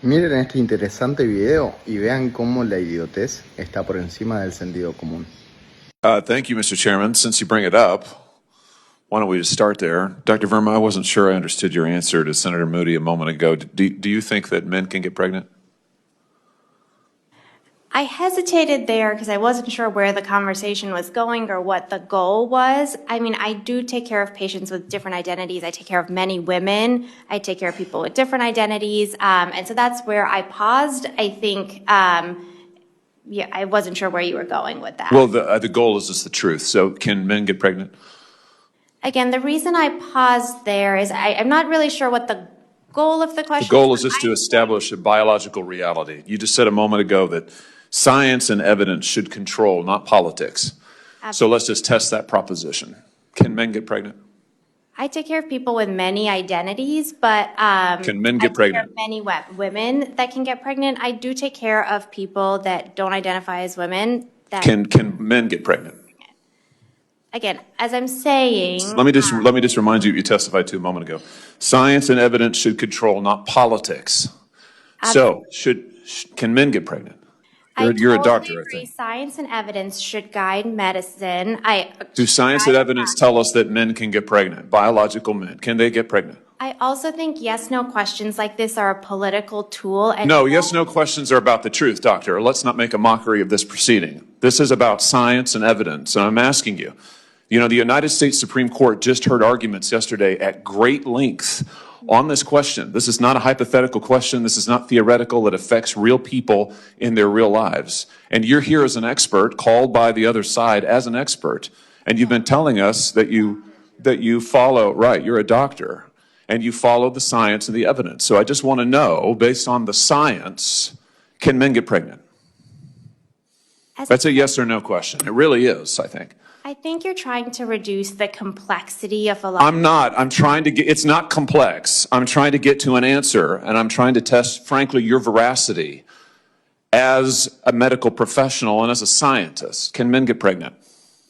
Miren este interesante video y vean cómo la idiotez está por encima del sentido común. Thank you, Mr. Chairman. Since you bring it up, why don't we just start there? Dr. Verma, I wasn't sure I understood your answer to Senator Moody a moment ago. Do you think that men can get pregnant? I hesitated there because I wasn't sure where the conversation was going or what the goal was. I mean, I do take care of patients with different identities. I take care of many women. I take care of people with different identities. And so that's where I paused. I think, yeah, I wasn't sure where you were going with that. Well, the goal is just the truth. So can men get pregnant? Again, the reason I paused there is I'm not really sure what the goal of the question is. The goal is just to establish a biological reality. You just said a moment ago that science and evidence should control, not politics. Absolutely. So let's just test that proposition. Can men get pregnant? I take care of people with many identities, but Can men get pregnant? I take care of many women that can get pregnant. I do take care of people that don't identify as women. That Can men get pregnant? Again, as I'm saying, Let me just remind you what you testified to a moment ago. Science and evidence should control, not politics. So can men get pregnant? You're a doctor, I agree. think. Science and evidence should guide medicine. Do science and evidence tell us that men can get pregnant? Biological men, can they get pregnant? I also think yes/no questions like this are a political tool. And No, yes/no questions are about the truth, doctor. Let's not make a mockery of this proceeding. This is about science and evidence, and I'm asking you. You know, the United States Supreme Court just heard arguments yesterday at great length on this question. This is not a hypothetical question. This is not theoretical. It affects real people in their real lives. And you're here as an expert, called by the other side as an expert. And you've been telling us that you follow, right, you're a doctor, and you follow the science and the evidence. So I just want to know, based on the science, can men get pregnant? That's a yes or no question. It really is, I think. I think you're trying to reduce the complexity of a lot. I'm not. I'm trying to get, it's not complex. I'm trying to get to an answer, and I'm trying to test, frankly, your veracity as a medical professional and as a scientist. Can men get pregnant?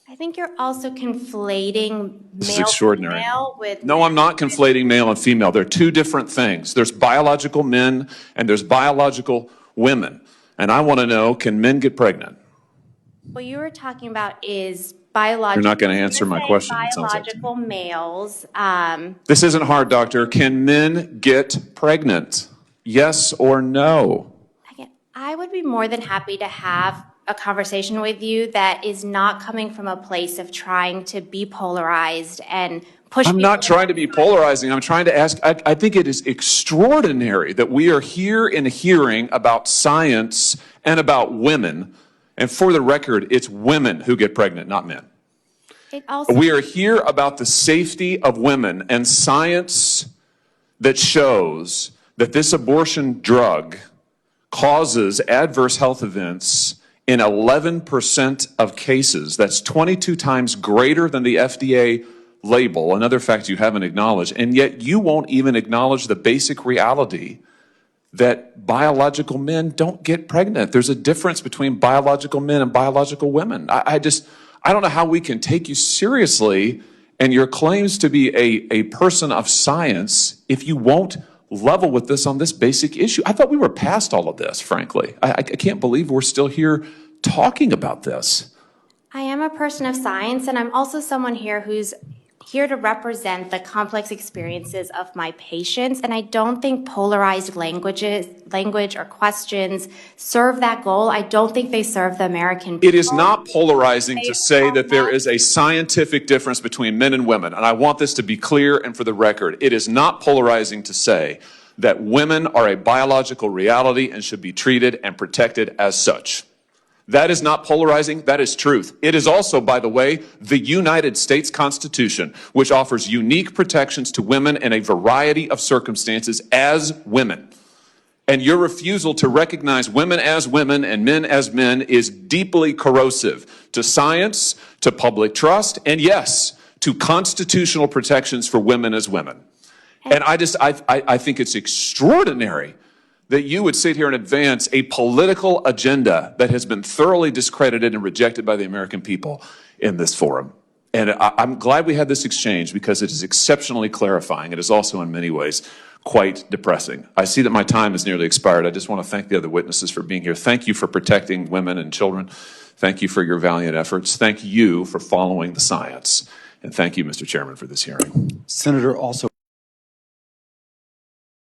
I think you're also conflating This is male extraordinary. female with No, I'm not conflating male and female. They're two different things. There's biological men and there's biological women. And I want to know, can men get pregnant? What you were talking about is biological. You're not going to answer my question, it sounds like. Biological males. This isn't hard, doctor. Can men get pregnant? Yes or no? Again, I would be more than happy to have a conversation with you that is not coming from a place of trying to be polarized and push. I'm not trying to be polarizing. I'm trying to ask, I think it is extraordinary that we are here in a hearing about science and about women. And for the record, it's women who get pregnant, not men. We are here about the safety of women and science that shows that this abortion drug causes adverse health events in 11% of cases. That's 22 times greater than the FDA label, another fact you haven't acknowledged. And yet you won't even acknowledge the basic reality that biological men don't get pregnant. There's a difference between biological men and biological women. I don't know how we can take you seriously and your claims to be a person of science if you won't level with this on this basic issue. I thought we were past all of this, frankly. I can't believe we're still here talking about this. I am a person of science, and I'm also someone here who's here to represent the complex experiences of my patients, and I don't think polarized language or questions serve that goal. I don't think they serve the American people. It is not polarizing to say that there is a scientific difference between men and women, and I want this to be clear and for the record. It is not polarizing to say that women are a biological reality and should be treated and protected as such. That is not polarizing, that is truth. It is also, by the way, the United States Constitution, which offers unique protections to women in a variety of circumstances as women. And your refusal to recognize women as women and men as men is deeply corrosive to science, to public trust, and yes, to constitutional protections for women as women. And I think it's extraordinary that you would sit here and advance a political agenda that has been thoroughly discredited and rejected by the American people in this forum. And I'm glad we had this exchange because it is exceptionally clarifying. It is also in many ways quite depressing. I see that my time has nearly expired. I just want to thank the other witnesses for being here. Thank you for protecting women and children. Thank you for your valiant efforts. Thank you for following the science. And thank you, Mr. Chairman, for this hearing. Senator, also